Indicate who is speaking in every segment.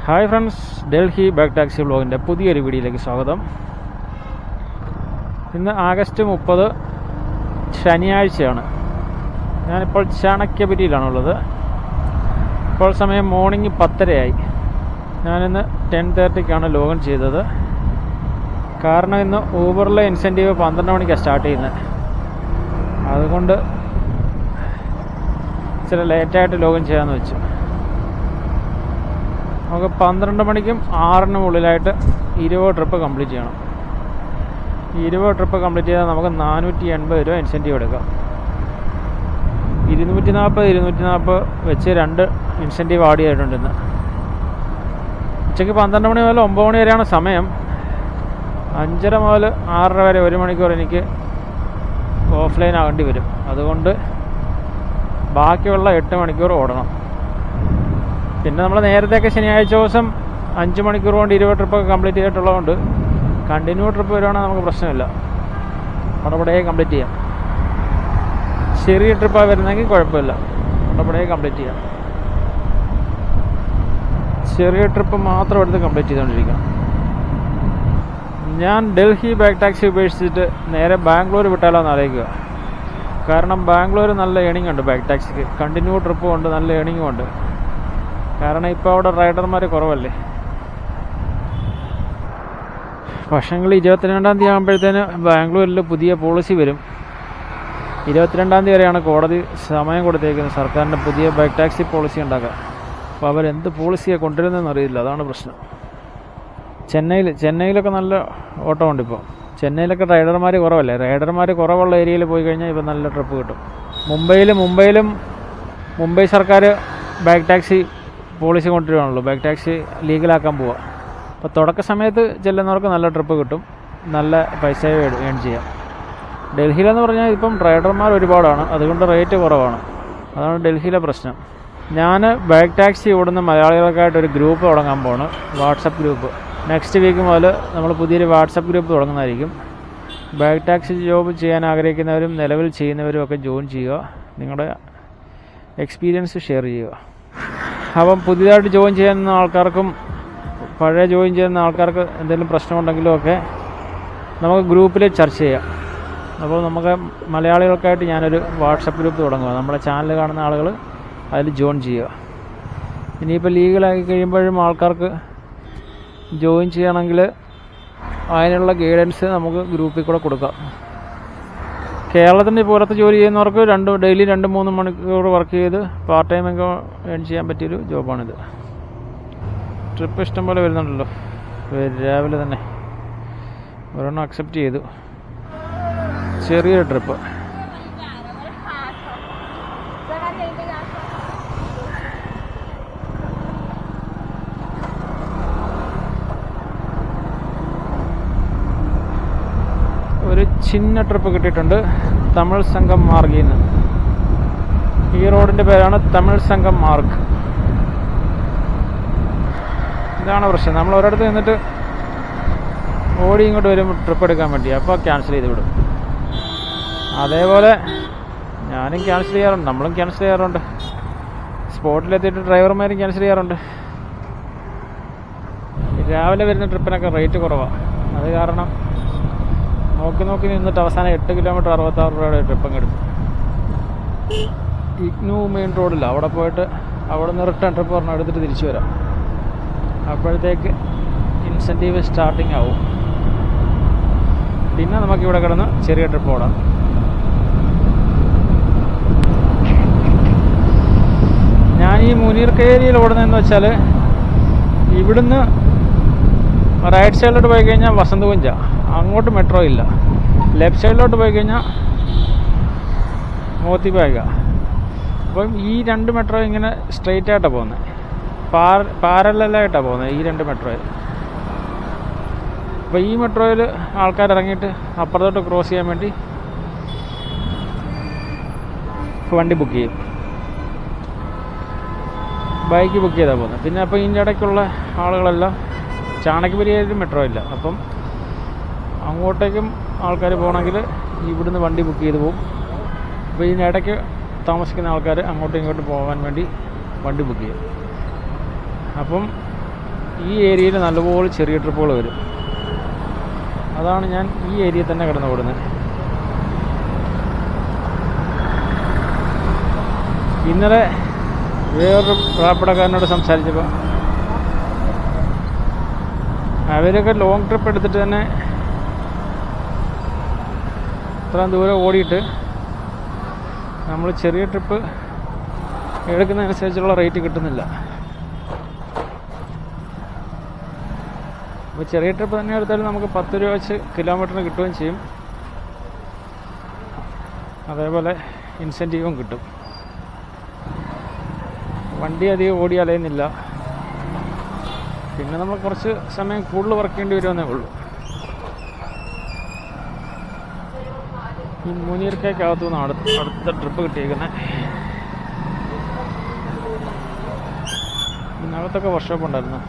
Speaker 1: Hi friends, Delhi bike taxi വ്ളോഗിൻ്റെ പുതിയൊരു വീഡിയോയിലേക്ക് സ്വാഗതം. ഇന്ന് ആഗസ്റ്റ് 30 ശനിയാഴ്ചയാണ്. ഞാനിപ്പോൾ ചാണക്യപുരിയിലാണുള്ളത്. ഇപ്പോൾ സമയം മോർണിംഗ് 10:30 ഞാനിന്ന് 10:30 ലോഗിൻ ചെയ്തത്. കാരണം ഇന്ന് ഊബറിലെ ഇൻസെൻറ്റീവ് 12 മണിക്കാണ് സ്റ്റാർട്ട് ചെയ്യുന്നത്. അതുകൊണ്ട് ഇച്ചിരി ലേറ്റായിട്ട് ലോഗിൻ ചെയ്യാമെന്ന് വെച്ചു. നമുക്ക് 12 മണിക്കും 6-നും ഉള്ളിലായിട്ട് 20 ട്രിപ്പ് കംപ്ലീറ്റ് ചെയ്യണം. 20 ട്രിപ്പ് കംപ്ലീറ്റ് ചെയ്താൽ നമുക്ക് 480 രൂപ ഇൻസെൻറ്റീവ് എടുക്കാം. 240 വെച്ച് 2 ഇൻസെൻറ്റീവ് ആഡ് ചെയ്തിട്ടുണ്ട്. ഇന്ന് ഉച്ചയ്ക്ക് 12 മണി മുതൽ 9 മണി വരെയാണ് സമയം. 5:30 മുതൽ 6:30 വരെ 1 മണിക്കൂർ എനിക്ക് ഓഫ്ലൈൻ ആകേണ്ടി വരും. അതുകൊണ്ട് ബാക്കിയുള്ള 8 മണിക്കൂർ ഓടണം. പിന്നെ നമ്മൾ നേരത്തെയൊക്കെ ശനിയാഴ്ച ദിവസം 5 മണിക്കൂർ കൊണ്ട് 20 ട്രിപ്പൊക്കെ കംപ്ലീറ്റ് ചെയ്തിട്ടുള്ളതുകൊണ്ട് കണ്ടിന്യൂ ട്രിപ്പ് വരുവാണെങ്കിൽ നമുക്ക് പ്രശ്നമില്ല, പടപടേ കംപ്ലീറ്റ് ചെയ്യാം. ചെറിയ ട്രിപ്പാണ് വരുന്നതെങ്കിൽ കുഴപ്പമില്ല, പടപടേ കംപ്ലീറ്റ് ചെയ്യാം. ചെറിയ ട്രിപ്പ് മാത്രം എടുത്ത് കംപ്ലീറ്റ് ചെയ്തുകൊണ്ടിരിക്കണം. ഞാൻ ഡൽഹി ബാക്ക് ടാക്സി ഉപേക്ഷിച്ചിട്ട് നേരെ ബാംഗ്ലൂർ വിട്ടാലോ എന്ന് ആലോചിക്കുക. കാരണം ബാംഗ്ലൂർ നല്ല ഏണിംഗ് ഉണ്ട് ബാക്ക് ടാക്സിക്ക്. കണ്ടിന്യൂ ട്രിപ്പും ഉണ്ട്, നല്ല ഏണിങ്ങും ഉണ്ട്. കാരണം ഇപ്പോൾ അവിടെ റൈഡർമാർ കുറവല്ലേ. പക്ഷേങ്കിൽ 22-ാം തീയതി ആകുമ്പോഴത്തേന് ബാംഗ്ലൂരിൽ പുതിയ പോളിസി വരും. 22-ാം തീയതി വരെയാണ് കോടതി സമയം കൊടുത്തേക്കുന്നത് സർക്കാരിൻ്റെ പുതിയ ബാക്ക് ടാക്സി പോളിസി ഉണ്ടാക്കാൻ. അപ്പോൾ അവരെന്ത് പോളിസിയാണ് കൊണ്ടുവരുന്നതെന്ന് അറിയില്ല, അതാണ് പ്രശ്നം. ചെന്നൈയിലൊക്കെ നല്ല ഓട്ടമുണ്ട്. ഇപ്പോൾ ചെന്നൈയിലൊക്കെ റൈഡർമാർ കുറവല്ലേ. റൈഡർമാർ കുറവുള്ള ഏരിയയിൽ പോയി കഴിഞ്ഞാൽ ഇപ്പോൾ നല്ല ട്രിപ്പ് കിട്ടും. മുംബൈയിലും മുംബൈ സർക്കാർ ബാക്ക് ടാക്സി പോളിസി കൊണ്ടുവരികയാണല്ലോ, ബാക്ക് ടാക്സി ലീഗലാക്കാൻ പോവുക. അപ്പോൾ തുടക്ക സമയത്ത് ചെല്ലുന്നവർക്ക് നല്ല ട്രിപ്പ് കിട്ടും, നല്ല പൈസ ഏൺ ചെയ്യാം. ഡൽഹിയിലെന്ന് പറഞ്ഞാൽ ഇപ്പം റൈഡർമാർ ഒരുപാടാണ്, അതുകൊണ്ട് റേറ്റ് കുറവാണ്. അതാണ് ഡൽഹിയിലെ പ്രശ്നം. ഞാൻ ബാക്ക് ടാക്സി ഓടുന്ന മലയാളികൾക്കായിട്ടൊരു ഗ്രൂപ്പ് തുടങ്ങാൻ പോവാണ്, വാട്സപ്പ് ഗ്രൂപ്പ്. നെക്സ്റ്റ് വീക്ക് മുതൽ നമ്മൾ പുതിയൊരു വാട്സപ്പ് ഗ്രൂപ്പ് തുടങ്ങുന്നതായിരിക്കും. ബാക്ക് ടാക്സി ജോബ് ചെയ്യാൻ ആഗ്രഹിക്കുന്നവരും നിലവിൽ ചെയ്യുന്നവരും ഒക്കെ ജോയിൻ ചെയ്യുക, നിങ്ങളുടെ എക്സ്പീരിയൻസ് ഷെയർ ചെയ്യുക. അപ്പം പുതിയതായിട്ട് ജോയിൻ ചെയ്യുന്ന ആൾക്കാർക്കും പഴയ ജോയിൻ ചെയ്യുന്ന ആൾക്കാർക്ക് എന്തെങ്കിലും പ്രശ്നമുണ്ടെങ്കിലും ഒക്കെ നമുക്ക് ഗ്രൂപ്പിൽ ചർച്ച ചെയ്യാം. അപ്പോൾ നമുക്ക് മലയാളികൾക്കായിട്ട് ഞാനൊരു വാട്സപ്പ് ഗ്രൂപ്പ് തുടങ്ങുക. നമ്മുടെ ചാനൽ കാണുന്ന ആളുകൾ അതിൽ ജോയിൻ ചെയ്യുക. ഇനിയിപ്പോൾ ലീഗലാക്കി കഴിയുമ്പോഴും ആൾക്കാർക്ക് ജോയിൻ ചെയ്യണമെങ്കിൽ അതിനുള്ള ഗൈഡൻസ് നമുക്ക് ഗ്രൂപ്പിൽ കൂടെ കൊടുക്കാം. കേരളത്തിൻ്റെ പുറത്ത് ജോലി ചെയ്യുന്നവർക്ക് ഡെയിലി 2-3 മണിക്കൂർ വർക്ക് ചെയ്ത് പാർട്ട് ടൈം ഒക്കെ ഏൺ ചെയ്യാൻ പറ്റിയൊരു ജോബാണിത്. ട്രിപ്പ് ഇഷ്ടം പോലെ വരുന്നുണ്ടല്ലോ. രാവിലെ തന്നെ ഒരെണ്ണം അക്സെപ്റ്റ് ചെയ്തു, ചെറിയൊരു ട്രിപ്പ്. ഒരു ചിന്ന ട്രിപ്പ് കിട്ടിയിട്ടുണ്ട് തമിഴ് സംഘം മാർഗിൽ നിന്ന്. ഈ റോഡിൻ്റെ പേരാണ് തമിഴ് സംഘം മാർഗ്. ഇതാണ് പ്രശ്നം. നമ്മൾ ഒരിടത്ത് നിന്നിട്ട് ഓടി ഇങ്ങോട്ട് വരും ട്രിപ്പ് എടുക്കാൻ വേണ്ടി, അപ്പോൾ ക്യാൻസൽ ചെയ്ത് വിടും. അതേപോലെ ഞാനും ക്യാൻസൽ ചെയ്യാറുണ്ട്, നമ്മളും ക്യാൻസൽ ചെയ്യാറുണ്ട്. സ്പോട്ടിലെത്തിയിട്ട് ഡ്രൈവർമാരും ക്യാൻസൽ ചെയ്യാറുണ്ട്. രാവിലെ വരുന്ന ട്രിപ്പിനൊക്കെ റേറ്റ് കുറവാണ്. അത് കാരണം നോക്കി നിന്നിട്ട് അവസാനം 8 കിലോമീറ്റർ 66 രൂപയുടെ ട്രിപ്പങ്ങ് എടുത്തു. ഇഗ്നു മെയിൻ റോഡില്ല, അവിടെ പോയിട്ട് അവിടെ നിന്ന് റിട്ടേൺ ട്രിപ്പ് പറഞ്ഞാൽ എടുത്തിട്ട് തിരിച്ചു വരാം. അപ്പോഴത്തേക്ക് ഇൻസെൻറ്റീവ് സ്റ്റാർട്ടിങ് ആവും. പിന്നെ നമുക്കിവിടെ കിടന്ന് ചെറിയ ട്രിപ്പ് ഓടാം. ഞാൻ ഈ മുനീർക്ക് ഏരിയയിൽ ഓടുന്നതെന്ന് വെച്ചാൽ ഇവിടുന്ന് റൈറ്റ് സൈഡിലോട്ട് പോയി കഴിഞ്ഞാൽ വസന്തകുഞ്ച, അങ്ങോട്ട് മെട്രോ ഇല്ല. ലെഫ്റ്റ് സൈഡിലോട്ട് പോയി കഴിഞ്ഞാൽ മോത്തിബാഗ. അപ്പം ഈ 2 മെട്രോ ഇങ്ങനെ സ്ട്രെയിറ്റ് ആയിട്ടാണ് പോകുന്നത്, പാരലായിട്ടാണ് പോകുന്നത് ഈ 2 മെട്രോയിൽ. അപ്പോൾ ഈ മെട്രോയിൽ ആൾക്കാർ ഇറങ്ങിയിട്ട് അപ്പുറത്തോട്ട് ക്രോസ് ചെയ്യാൻ വേണ്ടി വണ്ടി ബുക്ക് ചെയ്യും, ബൈക്ക് ബുക്ക് ചെയ്താണ് പോകുന്നത്. പിന്നെ അപ്പോൾ ഇതിൻ്റെ ഇടയ്ക്കുള്ള ആളുകളെല്ലാം ചാണക്യപുരിയായിട്ട് മെട്രോ ഇല്ല, അപ്പം അങ്ങോട്ടേക്കും ആൾക്കാർ പോകണമെങ്കിൽ ഇവിടുന്ന് വണ്ടി ബുക്ക് ചെയ്ത് പോകും. അപ്പോൾ ഇതിനിടയ്ക്ക് താമസിക്കുന്ന ആൾക്കാർ അങ്ങോട്ടും ഇങ്ങോട്ടും പോകാൻ വേണ്ടി വണ്ടി ബുക്ക് ചെയ്യും. അപ്പം ഈ ഏരിയയിൽ നല്ലപോലെ ചെറിയ ട്രിപ്പുകൾ വരും. അതാണ് ഞാൻ ഈ ഏരിയയിൽ തന്നെ കിടന്ന് ഓടുന്നത്. ഇന്നലെ വേറൊരു റാപ്പിടക്കാരനോട് സംസാരിച്ചപ്പോൾ അവരൊക്കെ ലോങ് ട്രിപ്പ് എടുത്തിട്ട് തന്നെ ഇത്രയും ദൂരം ഓടിയിട്ട് നമ്മൾ ചെറിയ ട്രിപ്പ് എടുക്കുന്നതനുസരിച്ചുള്ള റേറ്റ് കിട്ടുന്നില്ല. അപ്പോൾ ചെറിയ ട്രിപ്പ് തന്നെ എടുത്താലും നമുക്ക് 10 രൂപ വെച്ച് കിലോമീറ്ററിന് കിട്ടുകയും ചെയ്യും. അതേപോലെ ഇൻസെൻറ്റീവും കിട്ടും. വണ്ടി അധികം ഓടി അലയുന്നില്ല. പിന്നെ നമ്മൾ കുറച്ച് സമയം കൂടുതൽ വർക്ക് ചെയ്യേണ്ടി വരുമെന്നേ ഉള്ളൂ. ഈ മുനീർക്കകത്തു നിന്നാണ് അടുത്ത ട്രിപ്പ് കിട്ടിയിരിക്കുന്നത്. ഇതിനകത്തൊക്കെ വർക്ക്ഷോപ്പ് ഉണ്ടായിരുന്നു.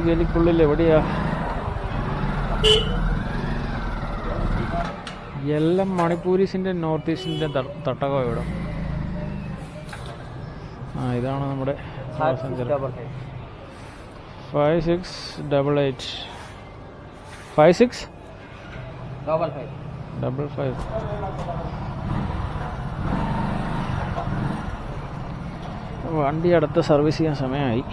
Speaker 1: ഗലിക്കുള്ളിൽ എവിടെയാ? എല്ലാം മണിപ്പൂരീസിൻ്റെ നോർത്ത് ഈസ്റ്റിൻ്റെ തട്ടകം ഇവിടെ. ഇതാണ് നമ്മുടെ 5688 5655. വണ്ടി അടുത്ത സർവീസ് ചെയ്യാൻ സമയമായി.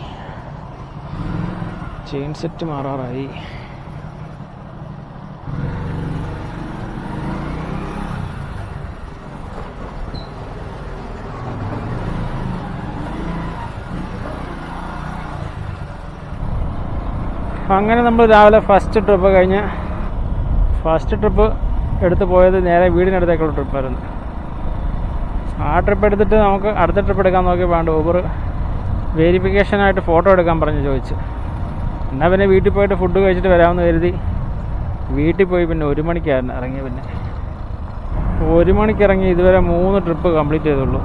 Speaker 1: ചെയിൻ സെറ്റ് മാറാറായി. അങ്ങനെ നമ്മൾ രാവിലെ ഫസ്റ്റ് ട്രിപ്പ് എടുത്ത് പോയത് നേരെ വീടിനടുത്തേക്കുള്ള ട്രിപ്പായിരുന്നു. ആ ട്രിപ്പ് എടുത്തിട്ട് നമുക്ക് അടുത്ത ട്രിപ്പ് എടുക്കാൻ നോക്കിയപ്പോൾ വേണ്ട ഊബർ വെരിഫിക്കേഷനായിട്ട് ഫോട്ടോ എടുക്കാൻ ചോദിച്ചു. എന്നാൽ പിന്നെ വീട്ടിൽ പോയിട്ട് ഫുഡ് കഴിച്ചിട്ട് വരാമെന്ന് കരുതി വീട്ടിൽ പോയി. പിന്നെ 1 മണിക്കായിരുന്നു ഇറങ്ങി. പിന്നെ 1 മണിക്ക് ഇറങ്ങി ഇതുവരെ 3 ട്രിപ്പ് കംപ്ലീറ്റ് ചെയ്തുള്ളൂ.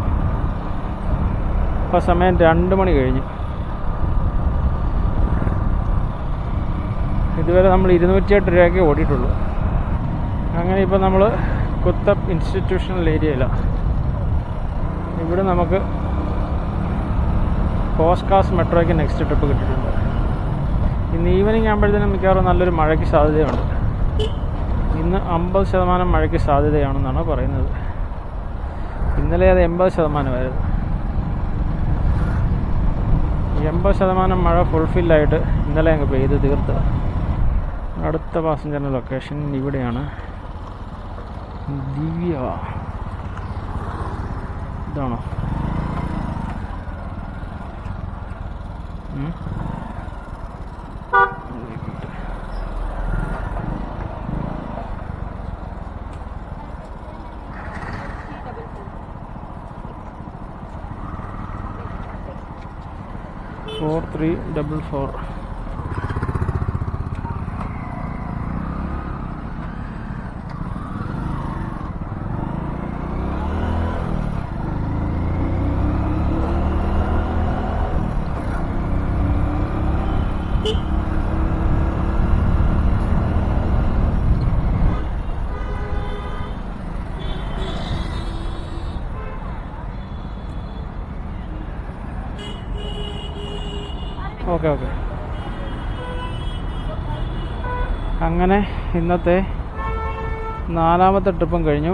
Speaker 1: ഇപ്പോൾ സമയം 2 മണി കഴിഞ്ഞു. ഇതുവരെ നമ്മൾ 208 രൂപയ്ക്ക് ഓടിയിട്ടുള്ളൂ. അങ്ങനെ ഇപ്പോൾ നമ്മൾ കുത്തബ് ഇൻസ്റ്റിറ്റ്യൂഷണൽ ഏരിയയിലാണ്. ഇവിടെ നമുക്ക് കോസ്കാസ് മെട്രോയ്ക്ക് നെക്സ്റ്റ് ട്രിപ്പ് കിട്ടിയിട്ടുണ്ട്. ഇന്ന് ഈവനിങ് ആകുമ്പോഴത്തേനും മിക്കവാറും നല്ലൊരു മഴയ്ക്ക് സാധ്യതയുണ്ട്. ഇന്ന് 50% മഴയ്ക്ക് സാധ്യതയാണെന്നാണ് പറയുന്നത്. ഇന്നലെ അത് 80%ആയിരുന്നു. 80% മഴ ഫുൾഫില്ലായിട്ട് ഇന്നലെ അങ്ങ് പെയ്ത് തീർത്ത്. അടുത്ത പാസഞ്ചറിൻ്റെ ലൊക്കേഷൻ ഇവിടെയാണ്. ദിവ്യ ഇതാണോ? ഫോർ 344. ഓക്കെ. അങ്ങനെ ഇന്നത്തെ 4ാമത്തെ ട്രിപ്പും കഴിഞ്ഞു.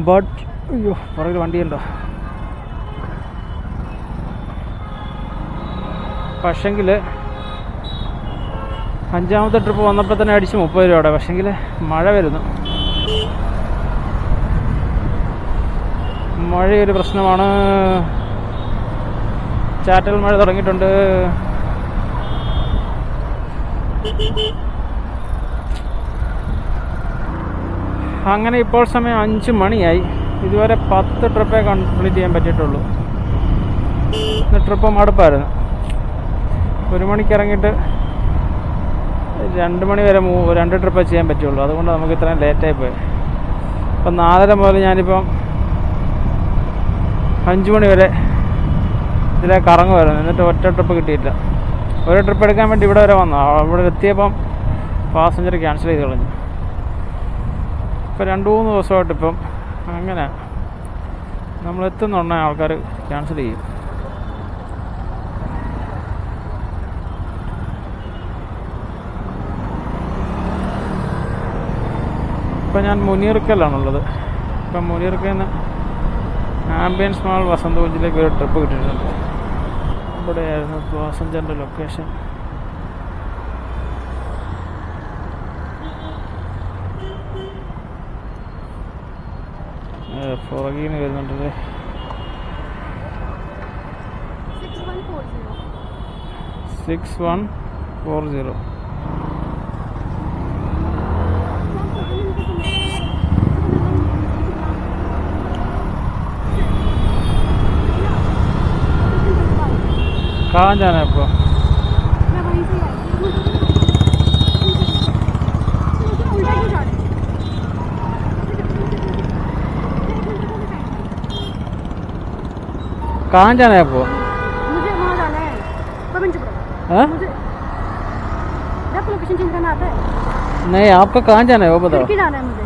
Speaker 1: ബട്ട് അയ്യോ പുറകിൽ വണ്ടിയുണ്ടോ? പക്ഷെങ്കിൽ 5ാമത്തെ ട്രിപ്പ് വന്നപ്പോൾ തന്നെ അടിച്ച് 30 രൂപയുടെ. പക്ഷെങ്കിൽ മഴ വരുന്നു. മഴയൊരു പ്രശ്നമാണ്. ചാറ്റൽ മഴ തുടങ്ങിയിട്ടുണ്ട്. അങ്ങനെ ഇപ്പോൾ സമയം 5 മണിയായി. ഇതുവരെ 10 ട്രിപ്പേ കംപ്ലീറ്റ് ചെയ്യാൻ പറ്റിയിട്ടുള്ളൂ. ട്രിപ്പ് മടുപ്പായിരുന്നു. 1 മണിക്ക് ഇറങ്ങിയിട്ട് 2 മണി വരെ 2 ട്രിപ്പേ ചെയ്യാൻ പറ്റുള്ളൂ. അതുകൊണ്ട് നമുക്ക് ഇത്രയും ലേറ്റായി പോയി. ഇപ്പം 4:30 മുതൽ ഞാനിപ്പം 5 മണി വരെ ഇതിലെ കറങ്ങുമായിരുന്നു. എന്നിട്ട് ഒറ്റ ട്രിപ്പ് കിട്ടിയില്ല. ഒരു ട്രിപ്പ് എടുക്കാൻ വേണ്ടി ഇവിടെ വരെ വന്നു. അവിടെ എത്തിയപ്പം പാസഞ്ചർ ക്യാൻസൽ ചെയ്ത് കളഞ്ഞു. ഇപ്പോൾ 2-3 ദിവസമായിട്ട് ഇപ്പം അങ്ങനെ നമ്മളെത്തുന്നുണ്ടെങ്കിൽ ആൾക്കാർ ക്യാൻസൽ ചെയ്യും. ഇപ്പം ഞാൻ മുനീർക്കലാണുള്ളത്. ഇപ്പം മുനീർക്കയിൽ നിന്ന് ആംബിയൻസ് മാൾ വസന്തകുഞ്ചിലേക്ക് ഒരു ട്രിപ്പ് കിട്ടിയിട്ടുണ്ട്. ഇവിടെയായിരുന്നു പാസഞ്ചറിൻ്റെ ലൊക്കേഷൻ. പുറകിൽ നിന്ന് വരുന്നുണ്ടല്ലേ. 6140. कहाँ जाना है आपको? कहाँ जाना है आपको?
Speaker 2: मुझे वहाँ जाना है।
Speaker 1: हाँ?
Speaker 2: लोकेशन चेंज करना आता है?
Speaker 1: नहीं, आपका कहाँ जाना है वो बताओ।
Speaker 2: खिड़की जाना है मुझे।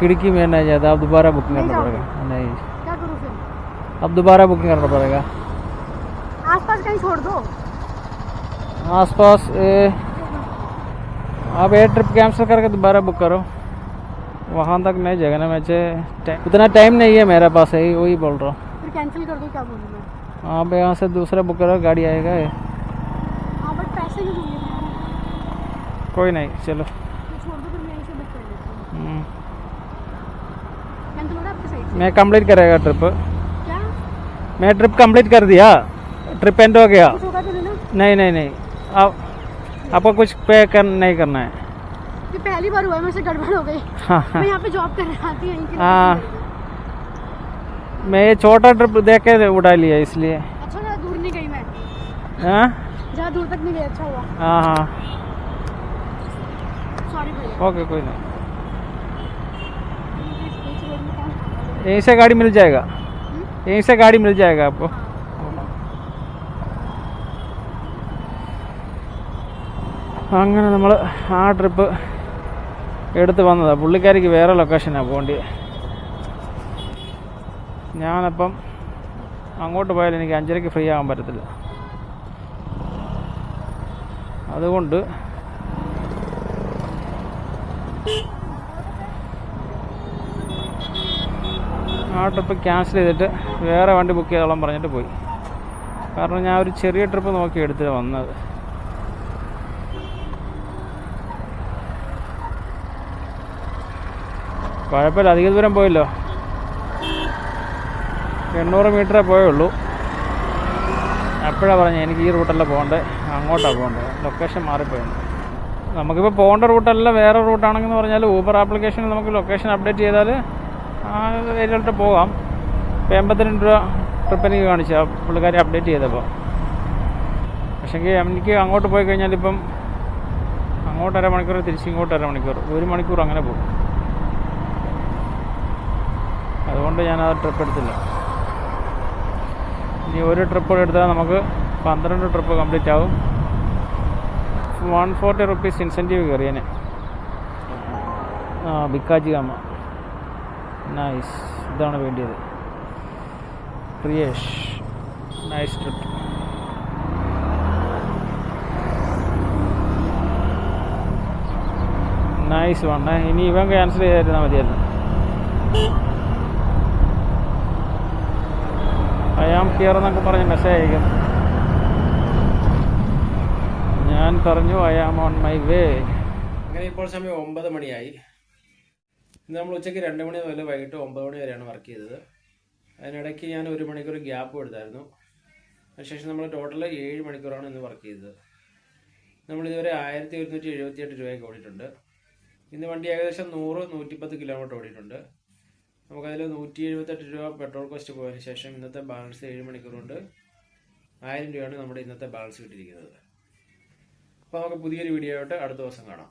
Speaker 1: खिड़की में नहीं जाता, आप दोबारा बुकिंग करना पड़ेगा। नहीं,
Speaker 2: क्या करूँ फिर?
Speaker 1: अब दोबारा बुकिंग करना पड़ेगा।
Speaker 2: आसपास कहीं छोड़ दो।
Speaker 1: आसपास आप ये ट्रिप कैंसिल करके दोबारा बुक करो। वहाँ तक नहीं जाएगा ना, मुझे उतना टाइम नहीं है मेरे पास, है वही बोल रहा हूँ।
Speaker 2: फिर कैंसिल कर दो, क्या बोलूँ मैं?
Speaker 1: आप यहाँ से दूसरा बुक करो, गाड़ी आएगा।
Speaker 2: हाँ बट पैसे नहीं दूँगी मैं।
Speaker 1: कोई नहीं, चलो।
Speaker 2: तो छोड़ दो, फिर मैं यहीं से बुक कर लेती हूँ। कैंसिल हो रहा है आपकी साइड से?
Speaker 1: मैं कंप्लीट करेगा ट्रिप।
Speaker 2: क्या?
Speaker 1: मैं ट्रिप कंप्लीट कर दिया, ट्रिप एंड हो गया।
Speaker 2: कुछ होगा तो नहीं ना?
Speaker 1: नहीं नहीं नहीं, आपको कुछ पे नहीं करना है।
Speaker 2: ये पहली बार हुआ है मेरे से, गड़बड़ हो गई।
Speaker 1: हाँ
Speaker 2: मैं यहाँ पे जॉब करने आती हूँ, यहीं की
Speaker 1: हाँ,
Speaker 2: लोकेशन
Speaker 1: मैं ये छोटा ट्रिप देख के उठा लिया इसलिए।
Speaker 2: अच्छा, ज़्यादा दूर नहीं गई मैं,
Speaker 1: हाँ
Speaker 2: ज़्यादा दूर तक नहीं गई। अच्छा हुआ,
Speaker 1: हाँ हाँ,
Speaker 2: सॉरी भैया।
Speaker 1: ओके कोई नहीं।
Speaker 2: इस रोड में कहाँ?
Speaker 1: यहीं से गाड़ी मिल जाएगा, यहीं से गाड़ी मिल जाएगा आपको। അങ്ങനെ നമ്മൾ ആ ട്രിപ്പ് എടുത്ത് വന്നതാണ്. പുള്ളിക്കാരിക്ക് വേറെ ലൊക്കേഷനാണ് പോകേണ്ടത്. ഞാനപ്പം അങ്ങോട്ട് പോയാൽ എനിക്ക് 5:30 ഫ്രീ ആകാൻ പറ്റത്തില്ല. അതുകൊണ്ട് ആ ട്രിപ്പ് ക്യാൻസൽ ചെയ്തിട്ട് വേറെ വണ്ടി ബുക്ക് ചെയ്തോളാൻ പറഞ്ഞിട്ട് പോയി. കാരണം ഞാൻ ഒരു ചെറിയ ട്രിപ്പ് നോക്കി എടുത്തിട്ട് വന്നത്. കുഴപ്പമില്ല, അധിക ദൂരം പോയല്ലോ, 800 മീറ്ററേ പോയുള്ളൂ. അപ്പോഴാണ് പറഞ്ഞത് എനിക്ക് ഈ റൂട്ടല്ല പോകേണ്ടത്, അങ്ങോട്ടാണ് പോകേണ്ടത്. ലൊക്കേഷൻ മാറിപ്പോയത്. നമുക്കിപ്പോൾ പോകേണ്ട റൂട്ടല്ല വേറെ റൂട്ടാണെന്ന് പറഞ്ഞാൽ ഊബർ ആപ്ലിക്കേഷനിൽ നമുക്ക് ലൊക്കേഷൻ അപ്ഡേറ്റ് ചെയ്താൽ ആ ഏരിയയിലോട്ട് പോകാം. ഇപ്പോൾ 82 രൂപ ട്രിപ്പ് എനിക്ക് കാണിച്ചു ആ പുള്ളിക്കാരി അപ്ഡേറ്റ് ചെയ്തപ്പോൾ. പക്ഷേങ്കിൽ എനിക്ക് അങ്ങോട്ട് പോയി കഴിഞ്ഞാൽ ഇപ്പം അങ്ങോട്ട് 1.5 മണിക്കൂർ, തിരിച്ചിങ്ങോട്ട് 1.5 മണിക്കൂർ, 1 മണിക്കൂർ അങ്ങനെ പോകും. അതുകൊണ്ട് ഞാനത് ട്രിപ്പ് എടുത്തില്ല. ഇനി ഒരു ട്രിപ്പ് എടുത്താൽ നമുക്ക് 12 ട്രിപ്പ് കംപ്ലീറ്റ് ആവും. 140 റുപ്പീസ് ഇൻസെൻറ്റീവ് കയറിയതിന്. ആ ബിക്കാജി ഗാമ നൈസ്, ഇതാണ് വേണ്ടിയത്. Priyesh, nice trip. Nice one. ഇനി ഇവൻ ക്യാൻസൽ ചെയ്തിരുന്നാൽ മതിയായിരുന്നു. ഐ ആം ഹിയർ എന്നൊക്കെ പറഞ്ഞ് മെസ്സേജ് അയക്കും. ഞാൻ പറഞ്ഞു I am on my way. അങ്ങനെ ഇപ്പോൾ സമയം 9 മണിയായി. ഇന്ന് നമ്മൾ ഉച്ചയ്ക്ക് 2 മണി മുതൽ വൈകിട്ട് 9 മണി വരെയാണ് വർക്ക് ചെയ്തത്. അതിനിടയ്ക്ക് ഞാൻ 1 മണിക്കൂർ ഗ്യാപ്പ് എടുത്തായിരുന്നു. അതിനുശേഷം നമ്മൾ ടോട്ടൽ 7 മണിക്കൂറാണ് ഇന്ന് വർക്ക് ചെയ്തത്. നമ്മളിതുവരെ 1178 രൂപയൊക്കെ ഓടിയിട്ടുണ്ട്. ഇന്ന് വണ്ടി ഏകദേശം 100-110 കിലോമീറ്റർ ഓടിയിട്ടുണ്ട്. നമുക്കതിൽ 178 രൂപ പെട്രോൾ കോസ്റ്റ് പോയതിന് ശേഷം ഇന്നത്തെ ബാലൻസ് 7 മണിക്കൂർ കൊണ്ട് 1000 രൂപയാണ് നമ്മുടെ ഇന്നത്തെ ബാലൻസ് കിട്ടിയിരിക്കുന്നത്. അപ്പോൾ നമുക്ക് പുതിയൊരു വീഡിയോ ആയിട്ട് അടുത്ത ദിവസം കാണാം.